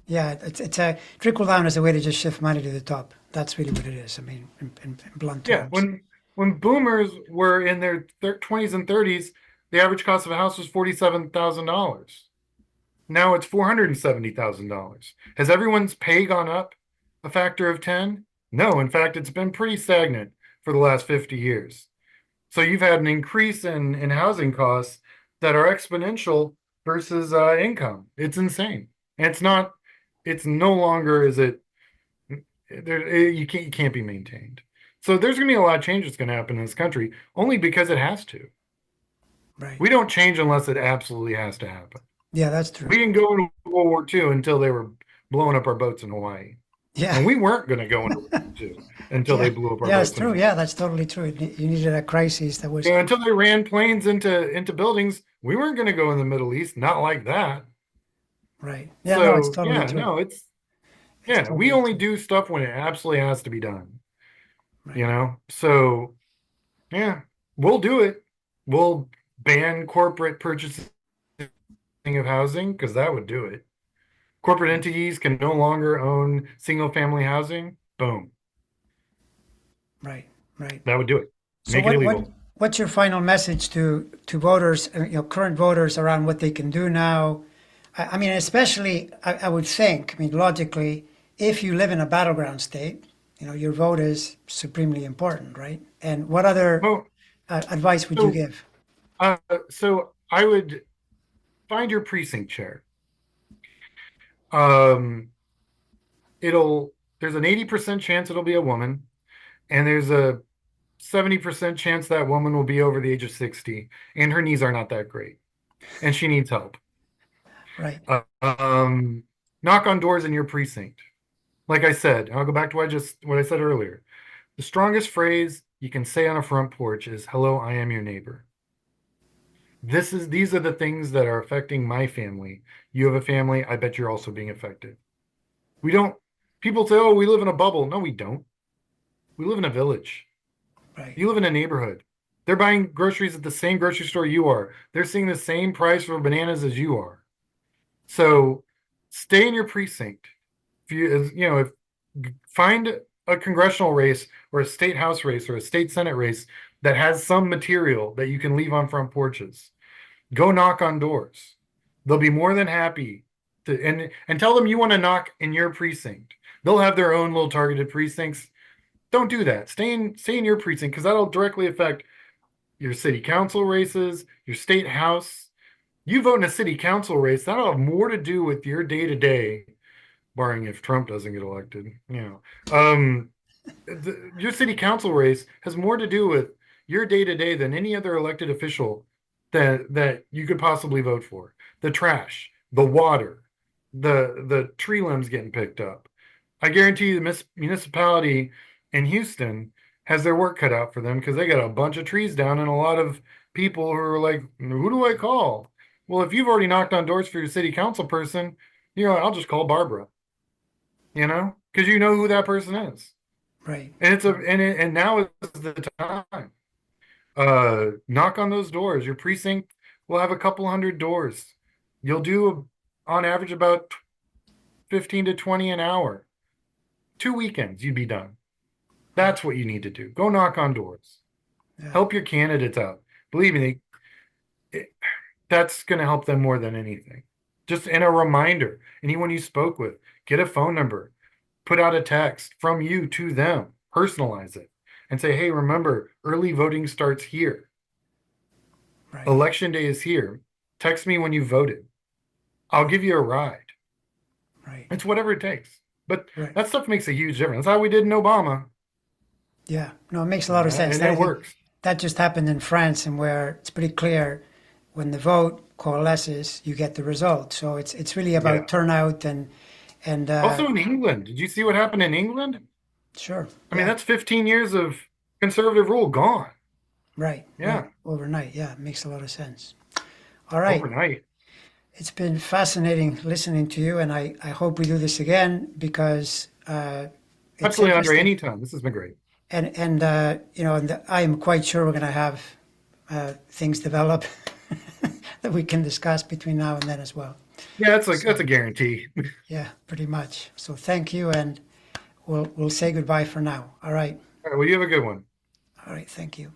yeah, it's a trickle down is a way to just shift money to the top. That's really what it is. I mean, in blunt Yeah, terms. when boomers were in their 20s and 30s, the average cost of a house was $47,000. Now it's $470,000. Has everyone's pay gone up a factor of 10? No, in fact, it's been pretty stagnant for the last 50 years. So you've had an increase in housing costs that are exponential versus income. It's insane. And it's no longer is it you can't be maintained. So there's going to be a lot of changes going to happen in this country only because it has to. Right. We don't change unless it absolutely has to happen. Yeah, that's We true. didn't go into World War II until they were blowing up our boats in Hawaii. Yeah. And we weren't going to go into World War II until Yeah. they blew up our Yeah, it's boats in true. Hawaii. Yeah, that's totally true. You needed a crisis that was Until they ran planes into buildings, we weren't going to go in the Middle East, not like that. right. Yeah, no, it's So totally yeah, true. no, It's we totally only true. do stuff when it absolutely has to be done, Right. So yeah, we'll do it. We'll ban corporate purchasing of housing because that would do it. Corporate entities can no longer own single family housing. Boom. Right. Right. That would do it. So Make it illegal. what's your final message to voters, current voters around what they can do now? I mean, especially I would think, I mean, logically, if you live in a battleground state, your vote is supremely important, right? And what other Well, advice would you so give? so I would find your precinct chair. Um, it'll there's an 80% chance it'll be a woman, and there's a 70% chance that woman will be over the age of 60, and her knees are not that great, and she needs help. Right. Uh, um, knock on doors in your precinct. Like I said, I'll go back to what I said earlier. The strongest phrase you can say on a front porch is "Hello, I am your neighbor." These are the things that are affecting my family. You have a family, I bet you're also being affected. We don't People say, "Oh, we live in a bubble." No, we don't. We live in a village. Right. You live in a neighborhood. They're buying groceries at the same grocery store you are. They're seeing the same price for bananas as you are. So stay in your precinct. If find a congressional race or a state house race or a state senate race that has some material that you can leave on front porches. Go knock on doors. They'll be more than happy to and tell them you want to knock in your precinct. They'll have their own little targeted precincts. Don't do that. Stay in your precinct because that'll directly affect your city council races, your state house. You vote in a city council race, that'll have more to do with your day to day, barring if Trump doesn't get elected. Your city council race has more to do with your day to day than any other elected official that you could possibly vote for. The trash, the water, the tree limbs getting picked up. I guarantee you the municipality in Houston has their work cut out for them because they got a bunch of trees down and a lot of people who are like, who do I call? Well, if you've already knocked on doors for your city council person, I'll just call Barbara, because you know who that person is. Right. And and now is the time. Knock on those doors. Your precinct will have a couple hundred doors. You'll do on average about 15 to 20 an hour. 2 weekends, you'd be done. Right. That's what you need to do. Go knock on doors. Yeah. Help your candidates out. Believe me, that's going to help them more than anything. Just in a reminder, anyone you spoke with, get a phone number, put out a text from you to them, personalize it, and say, hey, remember, early voting starts here. Right. Election day is here. Text me when you voted. I'll give you a ride. Right. It's whatever it takes. But Right. that stuff makes a huge difference. That's how we did in Obama. Yeah. No, it makes a lot of sense. And I it think works. that just happened in France, and where it's pretty clear when the vote coalesces, you get the result. So it's really Yeah. about turnout and Also in England, did you see what happened in England? sure, I mean, yeah, that's 15 years of conservative rule gone. right, Yeah, overnight, yeah, it makes a lot of sense. All right, overnight. it's been fascinating listening to you, and I hope we do this again because it's Absolutely, Andre, interesting. anytime. This has been great. And you know, and I'm quite sure we're going to have things develop that we can discuss between now and then as well. Yeah, that's So, a guarantee. yeah, pretty much. So thank you, and we'll say goodbye for now. All right. All right, well, you have a good one. All right. Thank you.